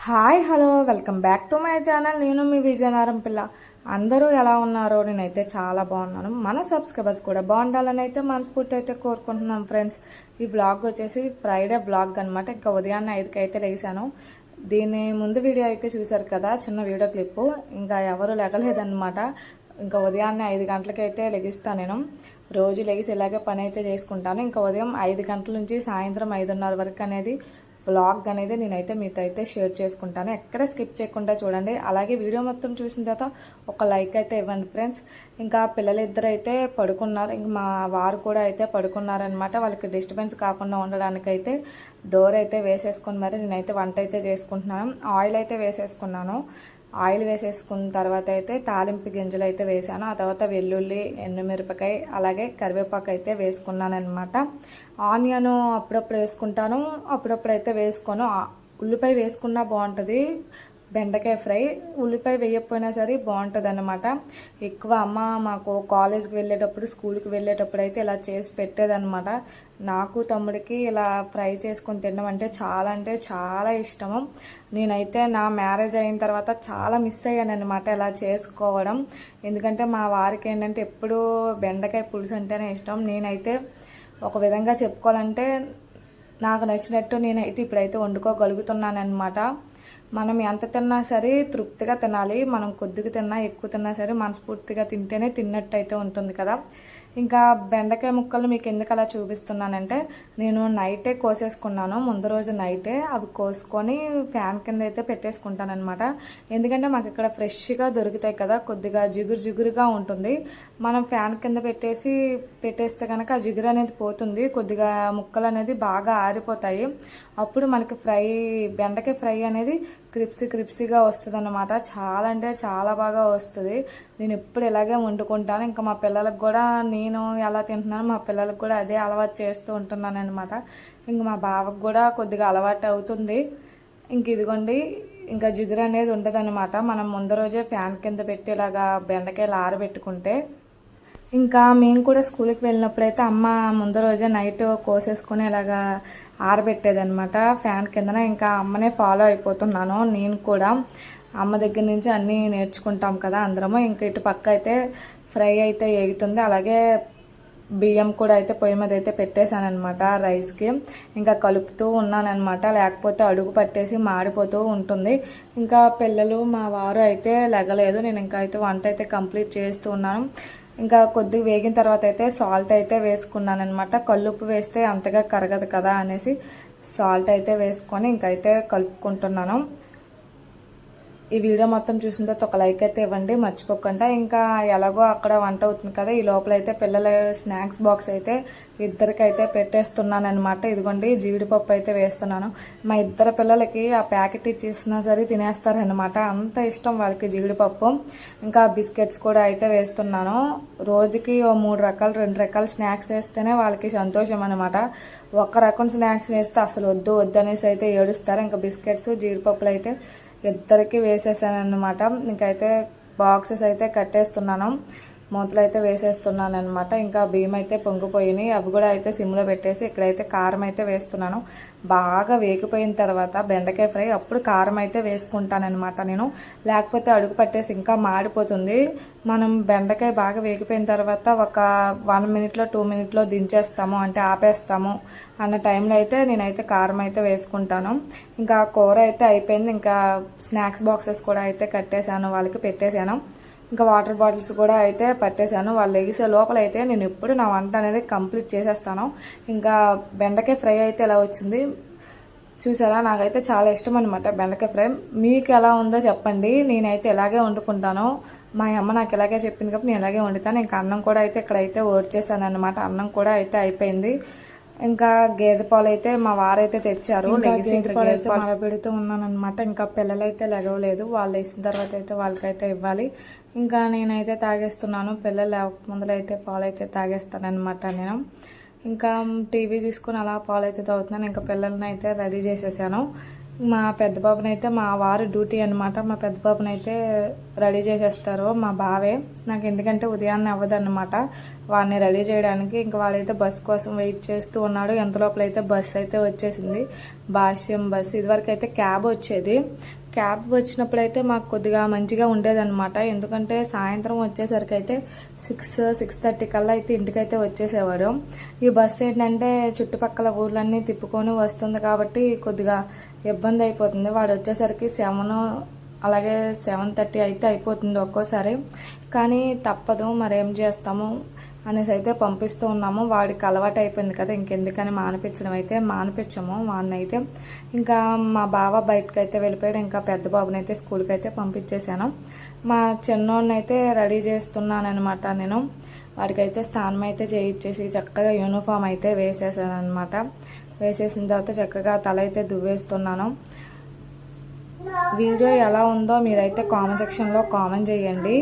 Hi hello welcome back to my channel. నేను మీ విజయనగరం పిల్ల. అందరూ ఎలా ఉన్నారో? నేనైతే చాలా బాగున్నాను. మన సబ్స్క్రైబర్స్ కూడా బాగుండాలని అయితే మనస్ఫూర్తి అయితే కోరుకుంటున్నాం ఫ్రెండ్స్. ఈ వ్లాగ్ వచ్చేసి ఫ్రైడే వ్లాగ్ అనమాట. ఇంకా ఉదయాన్నే 5కి అయితే లేసాను. దీని ముందు వీడియో అయితే చూసారు కదా, చిన్న వీడియో క్లిప్పు. ఇంకా ఎవరు లెగలేదన్నమాట. ఇంకా ఉదయాన్నే 5 గంటలకి అయితే లెగిస్తాను. నేను రోజు లెగిసి ఇలాగే పని అయితే చేసుకుంటాను. ఇంకా ఉదయం 5 గంటల నుంచి సాయంత్రం 5:30 వరకు అనేది వ్లాగ్ అనేది నేనైతే మీతో అయితే షేర్ చేసుకుంటాను. ఎక్కడ స్కిప్ చేయకుండా చూడండి. అలాగే వీడియో మొత్తం చూసిన తర్వాత ఒక లైక్ అయితే ఇవ్వండి ఫ్రెండ్స్. ఇంకా పిల్లలిద్దరు అయితే పడుకున్నారు. ఇంక మా వారు కూడా అయితే పడుకున్నారనమాట. వాళ్ళకి డిస్టర్బెన్స్ కాకుండా ఉండడానికి అయితే డోర్ అయితే వేసేసుకుని మరి నేనైతే వంట అయితే చేసుకుంటున్నాను. ఆయిల్ అయితే వేసేసుకున్నాను. ఆయిల్ వేసేసుకున్న తర్వాత అయితే తాలింపు గింజలు అయితే వేసాను. ఆ తర్వాత వెల్లుల్లి, ఎండుమిరపకాయ, అలాగే కరివేపాకు అయితే వేసుకున్నాను అనమాట. ఆనియన్ అప్పుడప్పుడు వేసుకుంటాను, అప్పుడప్పుడు అయితే వేసుకోను. ఉల్లిపాయ వేసుకున్నా బాగుంటుంది. బెండకాయ ఫ్రై ఉల్లిపాయ వేయకపోయినా సరే బాగుంటుంది అన్నమాట. ఎక్కువ అమ్మ మాకు కాలేజ్కి వెళ్ళేటప్పుడు, స్కూల్కి వెళ్ళేటప్పుడు అయితే ఇలా చేసి పెట్టేదన్నమాట. నాకు తమ్ముడికి ఇలా ఫ్రై చేసుకొని తినడం అంటే చాలా ఇష్టము. నేనైతే నా మ్యారేజ్ అయిన తర్వాత చాలా మిస్ అయ్యాను అనమాట ఇలా చేసుకోవడం. ఎందుకంటే మా వారికి ఏంటంటే ఎప్పుడూ బెండకాయ పులుసు అంటేనే ఇష్టం. నేనైతే ఒక విధంగా చెప్పుకోవాలంటే నాకు నచ్చినట్టు నేనైతే ఇప్పుడైతే వండుకోగలుగుతున్నాను అనమాట. మనం ఎంత తిన్నా సరే తృప్తిగా తినాలి. మనం కొద్దిగా తిన్నా, ఎక్కువ తిన్నా సరే మనస్ఫూర్తిగా తింటేనే తిన్నట్టు అయితే ఉంటుంది కదా. ఇంకా బెండకాయ ముక్కలు మీకు ఎందుకు అలా చూపిస్తున్నానంటే, నేను నైటే కోసేసుకున్నాను. ముందు రోజు నైటే అవి కోసుకొని ఫ్యాన్ కింద అయితే పెట్టేసుకుంటాను అనమాట. ఎందుకంటే మాకు ఇక్కడ ఫ్రెష్గా దొరుకుతాయి కదా, కొద్దిగా జిగురుగా ఉంటుంది. మనం ఫ్యాన్ కింద పెట్టేస్తే కనుక ఆ జిగురు అనేది పోతుంది. కొద్దిగా ముక్కలు అనేది బాగా ఆరిపోతాయి. అప్పుడు మనకి బెండకాయ ఫ్రై అనేది క్రిప్సీగా వస్తుంది అన్నమాట. చాలా అంటే చాలా బాగా వస్తుంది. నేను ఎప్పుడు ఇలాగే వండుకుంటాను. ఇంకా మా పిల్లలకు కూడా నేను ఎలా తింటున్నాను, మా పిల్లలకు కూడా అదే అలవాటు చేస్తూ ఉంటున్నాను అనమాట. ఇంక మా బావకు కూడా కొద్దిగా అలవాటు అవుతుంది. ఇంక ఇదిగోండి, ఇంకా జిగురు అనేది ఉండదు అనమాట. మనం ముందు రోజే ఫ్యాన్ కింద పెట్టి ఇలాగా బెండకాయలు ఆరబెట్టుకుంటే. ఇంకా మేము కూడా స్కూల్కి వెళ్ళినప్పుడైతే అమ్మ ముందు రోజే నైట్ కోసేసుకొని ఇలాగా ఆరబెట్టేదనమాట ఫ్యాన్ కిందన. ఇంకా అమ్మనే ఫాలో అయిపోతున్నాను నేను కూడా. అమ్మ దగ్గర నుంచి అన్నీ నేర్చుకుంటాం కదా అందరము. ఇంకా ఇటు పక్క అయితే ఫ్రై అయితే ఎగుతుంది. అలాగే బియ్యం కూడా అయితే పొయ్యి మీద అయితే పెట్టేశాను అనమాట రైస్కి. ఇంకా కలుపుతూ ఉన్నానమాట, లేకపోతే అడుగు పట్టేసి మాడిపోతూ ఉంటుంది. ఇంకా పిల్లలు మా వారు అయితే లెగలేదు. నేను ఇంకా అయితే వంట అయితే కంప్లీట్ చేస్తూ ఉన్నాను. ఇంకా కొద్దిగా వేగిన తర్వాత అయితే సాల్ట్ అయితే వేసుకున్నాను అనమాట. కల్లుప్పు వేస్తే అంతగా కరగదు కదా అనేసి సాల్ట్ అయితే వేసుకొని ఇంకైతే కలుపుకుంటున్నాను. ఈ వీడియో మొత్తం చూసిన తర్వాత ఒక లైక్ అయితే ఇవ్వండి మర్చిపోకుండా. ఇంకా ఎలాగో అక్కడ వంట అవుతుంది కదా, ఈ లోపల అయితే పిల్లల స్నాక్స్ బాక్స్ అయితే ఇద్దరికైతే పెట్టేస్తున్నాను అనమాట. ఇదిగోండి జీడిపప్పు అయితే వేస్తున్నాను. మా ఇద్దరు పిల్లలకి ఆ ప్యాకెట్ ఇచ్చేసినా సరే తినేస్తారనమాట, అంత ఇష్టం వాళ్ళకి జీడిపప్పు. ఇంకా బిస్కెట్స్ కూడా అయితే వేస్తున్నాను. రోజుకి 2 రకాలు స్నాక్స్ వేస్తేనే వాళ్ళకి సంతోషం అనమాట. ఒక రకం స్నాక్స్ వేస్తే అసలు వద్దు అనేసి అయితే ఏడుస్తారు. ఇంకా బిస్కెట్స్, జీడిపప్పులు అయితే ఇద్దరికి వేసేసాను అనమాట. ఇంకైతే బాక్సెస్ అయితే కట్టేస్తున్నాను, మూతలు అయితే వేసేస్తున్నాను అనమాట. ఇంకా బియ్యం అయితే పొంగిపోయినాయి. అవి కూడా అయితే సిమ్లో పెట్టేసి ఇక్కడైతే కారం అయితే వేస్తున్నాను. బాగా వేగిపోయిన తర్వాత బెండకాయ ఫ్రై అప్పుడు కారం అయితే వేసుకుంటానమాట నేను, లేకపోతే అడుగు పట్టేసి ఇంకా మాడిపోతుంది. మనం బెండకాయ బాగా వేగిపోయిన తర్వాత ఒక 1 మినిట్లో 2 మినిట్లో దించేస్తాము, అంటే ఆపేస్తాము అన్న టైంలో అయితే నేనైతే కారం అయితే వేసుకుంటాను. ఇంకా కూర అయితే అయిపోయింది. ఇంకా స్నాక్స్ బాక్సెస్ కూడా అయితే కట్టేశాను, వాళ్ళకి పెట్టేశాను. ఇంకా వాటర్ బాటిల్స్ కూడా అయితే పట్టేశాను. వాళ్ళు లెగిసే లోపల అయితే నేను ఎప్పుడు నా వంట అనేది కంప్లీట్ చేసేస్తాను. ఇంకా బెండకాయ ఫ్రై అయితే ఎలా వచ్చింది చూసారా, నాకైతే చాలా ఇష్టం అనమాట బెండకాయ ఫ్రై. మీకు ఎలా ఉందో చెప్పండి. నేనైతే ఇలాగే వండుకుంటాను. మా అమ్మ నాకు ఇలాగే చెప్పింది కాబట్టి నేను ఇలాగే వండుతాను. ఇంకా అన్నం కూడా అయితే ఇక్కడైతే ఓడ్చేసాను అనమాట. అన్నం కూడా అయితే అయిపోయింది. ఇంకా గేదె పాలు అయితే మా వారైతే తెచ్చారు. గేదె పాలు అయితే మరపెడుతూ ఉన్నాను అనమాట. ఇంకా పిల్లలు అయితే లెగవలేదు. వాళ్ళు వేసిన తర్వాత అయితే వాళ్ళకైతే ఇవ్వాలి. ఇంకా నేనైతే తాగేస్తున్నాను. పిల్లలు ముందరైతే పాలు అయితే తాగేస్తాను అనమాట నేను. ఇంకా టీవీ తీసుకుని అలా పాలు అయితే తాగుతున్నాను. ఇంకా పిల్లల్ని అయితే రెడీ చేసేసాను. మా పెద్ద బాబునైతే మా వారు డ్యూటీ అనమాట. మా పెద్ద బాబునైతే రెడీ చేసేస్తారు మా బావే. నాకు ఎందుకంటే ఉదయాన్నే అవ్వదన్నమాట వాడిని రెడీ చేయడానికి. ఇంకా వాడైతే బస్సు కోసం వెయిట్ చేస్తూ ఉన్నాడు. ఎంత లోపలైతే బస్సు అయితే వచ్చేసింది, భాష్యం బస్సు. ఇదివరకు అయితే క్యాబ్ వచ్చేది. క్యాబ్ వచ్చినప్పుడు అయితే మాకు కొద్దిగా మంచిగా ఉండేదన్నమాట. ఎందుకంటే సాయంత్రం వచ్చేసరికి అయితే 6-6:30 కల్లా అయితే ఇంటికైతే వచ్చేసేవాడు. ఈ బస్సు ఏంటంటే చుట్టుపక్కల ఊర్లన్నీ తిప్పుకొని వస్తుంది కాబట్టి కొద్దిగా ఇబ్బంది అయిపోతుంది. వాడు వచ్చేసరికి 7 అలాగే 7:30 అయితే అయిపోతుంది ఒక్కోసారి. కానీ తప్పదు, మరేం చేస్తాము అనేసి అయితే పంపిస్తూ ఉన్నాము. వాడికి అలవాటు అయిపోయింది కదా, ఇంకెందుకని మానిపించడం అయితే మానిపించము వాడిని అయితే. ఇంకా మా బావ బయటకు అయితే వెళ్ళిపోయాడు. ఇంకా పెద్ద బాబుని అయితే స్కూల్కి అయితే పంపించేశాను. మా చిన్నోడిని అయితే రెడీ చేస్తున్నాను అనమాట నేను. వాడికైతే స్నానం అయితే చేయించేసి చక్కగా యూనిఫామ్ అయితే వేసేసాను అనమాట. వేసేసిన తర్వాత చక్కగా తల అయితే దువ్వేస్తున్నాను. వీడియో ఎలా ఉందో మీరైతే కామెంట్ సెక్షన్లో కామెంట్ చేయండి.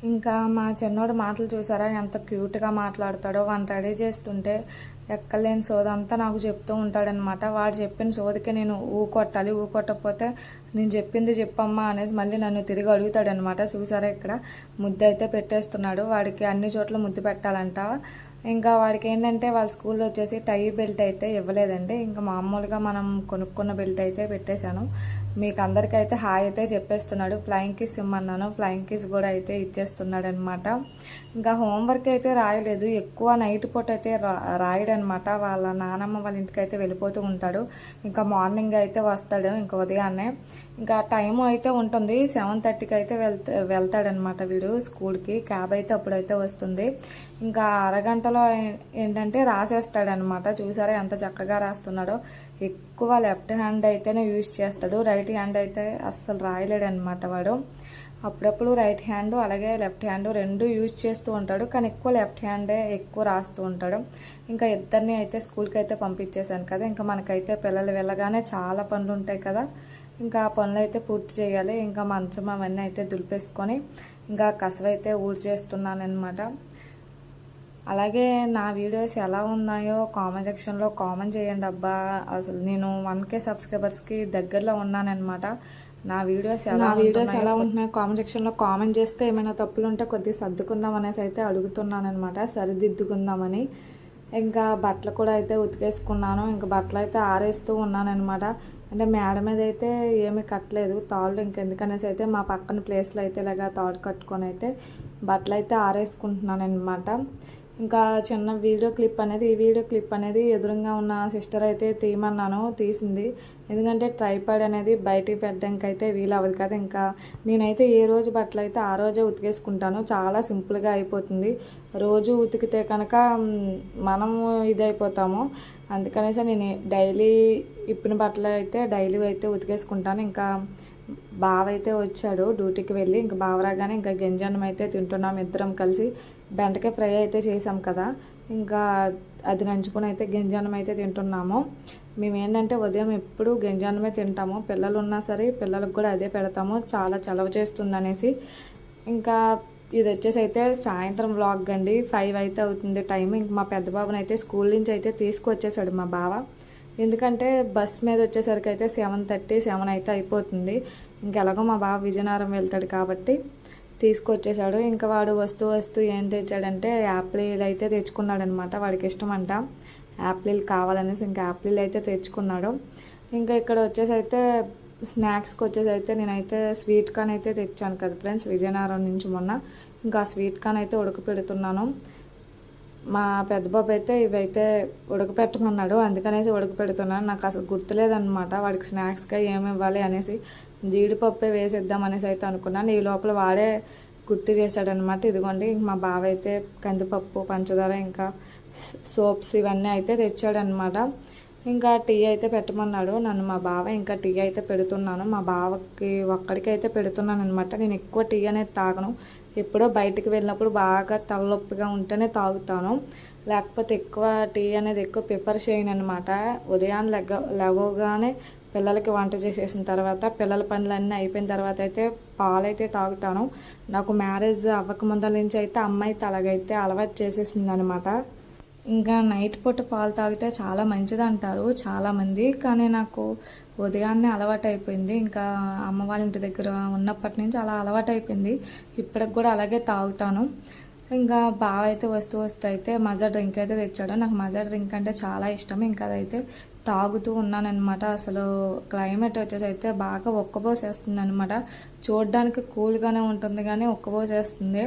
ఇంకా మా చిన్నోడు మాటలు చూసారా ఎంత క్యూట్గా మాట్లాడతాడో. వాడిని రెడీ చేస్తుంటే ఎక్కలేని సోదంతా నాకు చెప్తూ ఉంటాడనమాట. వాడు చెప్పిన సోదికి నేను కొట్టాలి. కొట్టకపోతే నేను చెప్పింది చెప్పమ్మా అనేసి మళ్ళీ నన్ను తిరిగి అడుగుతాడనమాట. చూసారా ఇక్కడ ముద్దు అయితే పెట్టేస్తున్నాడు. వాడికి అన్ని చోట్ల ముద్దు పెట్టాలంట. ఇంకా వాడికి ఏంటంటే వాళ్ళ స్కూల్లో వచ్చేసి టై బెల్ట్ అయితే ఇవ్వలేదండి. ఇంకా మామూలుగా మనం కొనుక్కున్న బెల్ట్ అయితే పెట్టేశాను. మీకు అందరికైతే హాయ్ అయితే చెప్పేస్తున్నాడు. ఫ్లయింగ్ కిస్ ఇమ్మన్నాను, ఫ్లయింగ్ కిస్ కూడా అయితే ఇచ్చేస్తున్నాడు అనమాట. ఇంకా హోంవర్క్ అయితే రాయలేదు. ఎక్కువ నైట్ పూట అయితే రాయడనమాట. వాళ్ళ నానమ్మ వాళ్ళ ఇంటికి అయితే వెళ్ళిపోతూ ఉంటాడు. ఇంకా మార్నింగ్ అయితే వస్తాడు ఇంకా ఉదయాన్నే. ఇంకా టైము అయితే ఉంటుంది 7:30కి అయితే వెళ్తాడనమాట వీడు స్కూల్కి. క్యాబ్ అయితే అప్పుడైతే వస్తుంది. ఇంకా అరగంటలో ఏంటంటే రాసేస్తాడనమాట. చూసారా ఎంత చక్కగా రాస్తున్నాడో. ఎక్కువ లెఫ్ట్ హ్యాండ్ అయితేనే యూజ్ చేస్తాడు, రైట్ హ్యాండ్ అయితే అస్సలు రాయలేడనమాట వాడు. అప్పుడప్పుడు రైట్ హ్యాండ్ అలాగే లెఫ్ట్ హ్యాండ్ రెండు యూజ్ చేస్తూ ఉంటాడు. కానీ ఎక్కువ లెఫ్ట్ హ్యాండే ఎక్కువ రాస్తూ ఉంటాడు. ఇంకా ఇద్దరిని అయితే స్కూల్కి అయితే పంపించేశాను కదా. ఇంకా మనకైతే పిల్లలు వెళ్ళగానే చాలా పనులు ఉంటాయి కదా. ఇంకా ఆ పనులు అయితే పూర్తి చేయాలి. ఇంకా మంచం అవన్నీ అయితే దులిపేసుకొని ఇంకా కసవైతే ఊడ్చేస్తున్నాను అనమాట. అలాగే నా వీడియోస్ ఎలా ఉన్నాయో కామెంట్ సెక్షన్లో కామెంట్ చేయండి అబ్బా. అసలు నేను 1K సబ్స్క్రైబర్స్కి దగ్గరలో ఉన్నానన్నమాట. నా వీడియోస్ ఎలా ఉంటున్నాయో కామెంట్ సెక్షన్లో కామెంట్ చేస్తే ఏమైనా తప్పులు ఉంటే కొద్దిగా సర్దుకుందాం అనేసి అయితే అడుగుతున్నాను అనమాట, సరిదిద్దుకుందామని. ఇంకా బట్టలు కూడా అయితే ఉతికేసుకున్నాను. ఇంకా బట్టలు అయితే ఆరేస్తూ ఉన్నాను అనమాట. అంటే మేడ మీద అయితే ఏమీ కట్టలేదు తాళ్ళు, ఇంకెందుకనేసి అయితే మా పక్కన ప్లేస్లో అయితే ఇలాగా తాడు కట్టుకొని అయితే బట్టలు అయితే ఆరేసుకుంటున్నాను అనమాట. ఇంకా చిన్న వీడియో క్లిప్ అనేది, ఈ వీడియో క్లిప్ అనేది ఎదురుగా ఉన్న సిస్టర్ అయితే తీయమన్నాను, తీసింది. ఎందుకంటే ట్రైపాడ్ అనేది బయటికి పెట్టడానికి అయితే వీలవ్వదు కదా. ఇంకా నేనైతే ఏ రోజు బట్టలు అయితే ఆ రోజే ఉతికేసుకుంటాను. చాలా సింపుల్గా అయిపోతుంది. రోజు ఉతికితే కనుక మనము ఇదైపోతాము. అందుకనేసి నేను డైలీ ఇప్పిన బట్టలు అయితే డైలీ అయితే ఉతికేసుకుంటాను. ఇంకా బావ అయితే వచ్చాడు డ్యూటీకి వెళ్ళి. ఇంకా బావ రాగానే ఇంకా గంజన్నం అయితే తింటున్నాం ఇద్దరం కలిసి. బెండకాయ ఫ్రై అయితే చేసాం కదా, ఇంకా అది నంచుకొని అయితే గంజన్నం అయితే తింటున్నాము. మేము ఏంటంటే ఉదయం ఎప్పుడు గంజన్నమే తింటాము. పిల్లలు ఉన్నా సరే పిల్లలకు కూడా అదే పెడతాము, చాలా చలవ చేస్తుంది అనేసి. ఇంకా ఇది వచ్చేసి అయితే సాయంత్రం వ్లాగ్ అండి. 5 అయితే అవుతుంది టైం. ఇంక మా పెద్ద బాబుని అయితే స్కూల్ నుంచి అయితే తీసుకొచ్చేసాడు మా బావ. ఎందుకంటే బస్ మీద వచ్చేసరికి అయితే 7:30-7 అయితే అయిపోతుంది. ఇంకెలాగో మా బావ విజయనగరం వెళ్తాడు కాబట్టి తీసుకొచ్చేసాడు. ఇంకా వాడు వస్తూ ఏం తెచ్చాడంటే యాపిల్ అయితే తెచ్చుకున్నాడు అనమాట. వాడికి ఇష్టం అంట యాపిల్ కావాలనేసి ఇంకా యాపిల్ అయితే తెచ్చుకున్నాడు. ఇంకా ఇక్కడ వచ్చేసి అయితే స్నాక్స్కి వచ్చేసి అయితే నేనైతే స్వీట్ కార్న్ అయితే తెచ్చాను కదా ఫ్రెండ్స్ విజయనగరం నుంచి మొన్న. ఇంకా స్వీట్ కార్న్ అయితే ఉడకపెడుతున్నాను. మా పెద్ద బాబు అయితే ఇవైతే ఉడకపెట్టమన్నాడు, అందుకనేసి ఉడకపెడుతున్నాను. నాకు అసలు గుర్తులేదన్నమాట వాడికి స్నాక్స్గా ఏమి ఇవ్వాలి అనేసి. జీడిపప్పే వేసేద్దాం అనేసి అయితే అనుకున్నాను. ఈ లోపల వాడే గుర్తు చేశాడనమాట. ఇదిగోండి మా బావ అయితే కందిపప్పు, పంచదార, ఇంకా సోప్స్ ఇవన్నీ అయితే తెచ్చాడనమాట. ఇంకా టీ అయితే పెట్టమన్నాడు నన్ను మా బావ. ఇంకా టీ అయితే పెడుతున్నాను. మా బావకి ఒక్కడికి అయితే పెడుతున్నాను అనమాట. నేను ఎక్కువ టీ అనేది తాగను. ఎప్పుడో బయటికి వెళ్ళినప్పుడు బాగా తలనొప్పిగా ఉంటేనే తాగుతాను, లేకపోతే ఎక్కువ టీ అనేది ఎక్కువ ప్రిఫర్ చేయను అనమాట. ఉదయాన్నే లేవగానే పిల్లలకి వంట చేసేసిన తర్వాత పిల్లల పనులన్నీ అయిపోయిన తర్వాత అయితే పాలైతే తాగుతాను. నాకు మ్యారేజ్ అవ్వకముందల నుంచి అయితే అమ్మాయి అలాగైతే అలవాటు చేసేసింది అనమాట. ఇంకా నైట్ పూట పాలు తాగితే చాలా మంచిది అంటారు చాలామంది, కానీ నాకు ఉదయాన్నే అలవాటు అయిపోయింది. ఇంకా అమ్మ వాళ్ళ ఇంటి దగ్గర ఉన్నప్పటి నుంచి అలా అలవాటు అయిపోయింది. ఇప్పటికి కూడా అలాగే తాగుతాను. ఇంకా బావ అయితే వస్తూ అయితే మజా డ్రింక్ అయితే తెచ్చాడు. నాకు మజా డ్రింక్ అంటే చాలా ఇష్టం. ఇంకా అదైతే తాగుతూ ఉన్నానన్నమాట. అసలు క్లైమేట్ వచ్చేసి అయితే బాగా ఒక్కబోసేస్తుంది అనమాట. చూడడానికి కూల్గానే ఉంటుంది కానీ ఒక్కబోసేస్తుంది.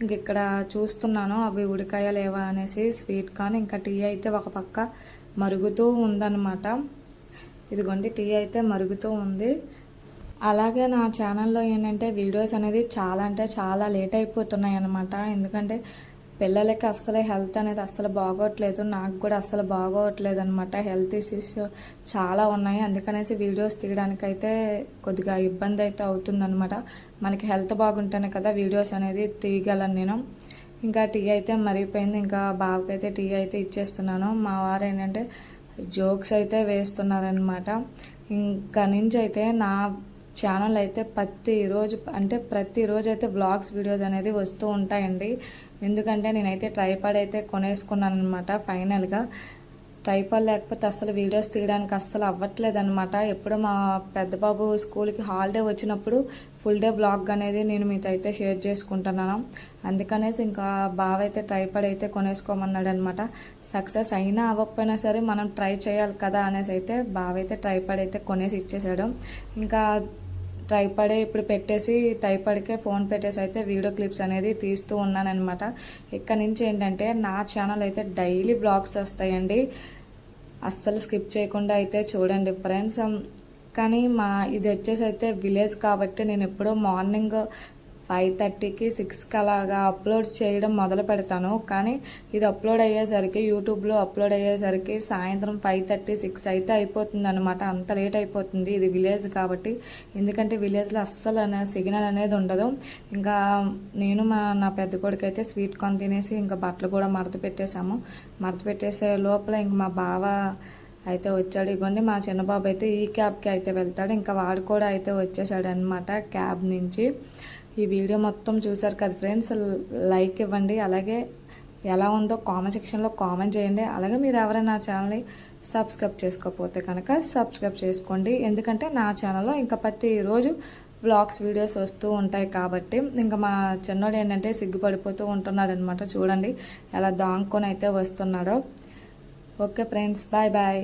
ఇంక ఇక్కడ చూస్తున్నాను అవి ఉడికాయ లేవా అనేసి స్వీట్ కార్న్. ఇంకా టీ అయితే ఒక పక్క మరుగుతూ ఉందన్నమాట. ఇదిగోండి టీ అయితే మరుగుతూ ఉంది. అలాగే నా ఛానల్లో ఏంటంటే వీడియోస్ అనేది చాలా అంటే చాలా లేట్ అయిపోతున్నాయి అన్నమాట. ఎందుకంటే పిల్లలకి అస్సలు హెల్త్ అనేది అస్సలు బాగోట్లేదు, నాకు కూడా అస్సలు బాగోట్లేదు అనమాట. హెల్త్ ఇష్యూస్ చాలా ఉన్నాయి. అందుకనేసి వీడియోస్ తీయడానికైతే కొద్దిగా ఇబ్బంది అయితే అవుతుందన్నమాట. మనకి హెల్త్ బాగుంటేనే కదా వీడియోస్ అనేది తీయగలను నేను. ఇంకా టీ అయితే మరిగిపోయింది. ఇంకా బావకైతే టీ అయితే ఇచ్చేస్తున్నాను. మా వారు ఏంటంటే జోక్స్ అయితే వేస్తున్నారనమాట. ఇంకా నుంచి అయితే నా ఛానల్ అయితే ప్రతిరోజు అయితే వ్లాగ్స్ వీడియోస్ అనేది వస్తూ ఉంటాయండి. ఎందుకంటే నేనైతే ట్రైపాడ్ అయితే కొనేసుకున్నాను అనమాట. ఫైనల్గా ట్రైపాడ్ లేకపోతే అస్సలు వీడియోస్ తీయడానికి అస్సలు అవ్వట్లేదు అనమాట. ఎప్పుడు మా పెద్ద బాబు స్కూల్కి హాలిడే వచ్చినప్పుడు ఫుల్ డే బ్లాగ్ అనేది నేను మీతో అయితే షేర్ చేసుకుంటున్నాను. అందుకనేసి ఇంకా బావ అయితే ట్రైపాడ్ అయితే కొనేసుకోమన్నాడు అనమాట. సక్సెస్ అయినా అవ్వకపోయినా సరే మనం ట్రై చేయాలి కదా అనేసి అయితే బావ అయితే ట్రైపాడ్ అయితే కొనేసి ఇచ్చేసాడు. ఇంకా ట్రైపాడే ఇప్పుడు పెట్టేసి ట్రైపాడ్కే ఫోన్ పెట్టేసి అయితే వీడియో క్లిప్స్ అనేది తీస్తూ ఉన్నానమాట. ఇక్కడ నుంచి ఏంటంటే నా ఛానల్ అయితే డైలీ బ్లాగ్స్ వస్తాయండి. అస్సలు స్కిప్ చేయకుండా అయితే చూడండి ఫ్రెండ్స్. కానీ ఇది వచ్చేసి అయితే విలేజ్ కాబట్టి నేను ఎప్పుడో మార్నింగ్ 5:30కి 6కి అలాగా అప్లోడ్ చేయడం మొదలు పెడతాను. కానీ ఇది అప్లోడ్ అయ్యేసరికి యూట్యూబ్లో అప్లోడ్ అయ్యేసరికి సాయంత్రం 5:30, 6 అయితే అయిపోతుంది అనమాట. అంత లేట్ అయిపోతుంది. ఇది విలేజ్ కాబట్టి. ఎందుకంటే విలేజ్లో అస్సలు సిగ్నల్ అనేది ఉండదు. ఇంకా నేను నా పెద్ద కొడుకు అయితే స్వీట్ కార్న్ తినేసి ఇంకా బట్టలు కూడా మడత పెట్టేసే లోపల ఇంక మా బావ అయితే వచ్చాడు. ఇవ్వండి మా చిన్నబాబు అయితే ఈ క్యాబ్కి అయితే వెళ్తాడు. ఇంకా వాడు కూడా అయితే వచ్చేసాడు అనమాట క్యాబ్ నుంచి. ఈ వీడియో మొత్తం చూసారు కదా ఫ్రెండ్స్, లైక్ ఇవ్వండి. అలాగే ఎలా ఉందో కామెంట్ సెక్షన్లో కామెంట్ చేయండి. అలాగే మీరు ఎవరైనా నా ఛానల్ని సబ్స్క్రైబ్ చేసుకోకపోతే కనుక సబ్స్క్రైబ్ చేసుకోండి. ఎందుకంటే నా ఛానల్లో ఇంకా ప్రతిరోజు వ్లాగ్స్ వీడియోస్ వస్తూ ఉంటాయి కాబట్టి. ఇంకా మా చిన్నోడు ఏంటంటే సిగ్గుపడిపోతూ ఉంటున్నాడు అనమాట. చూడండి ఎలా దాంకొని అయితే వస్తున్నాడో. Okay friends, bye bye.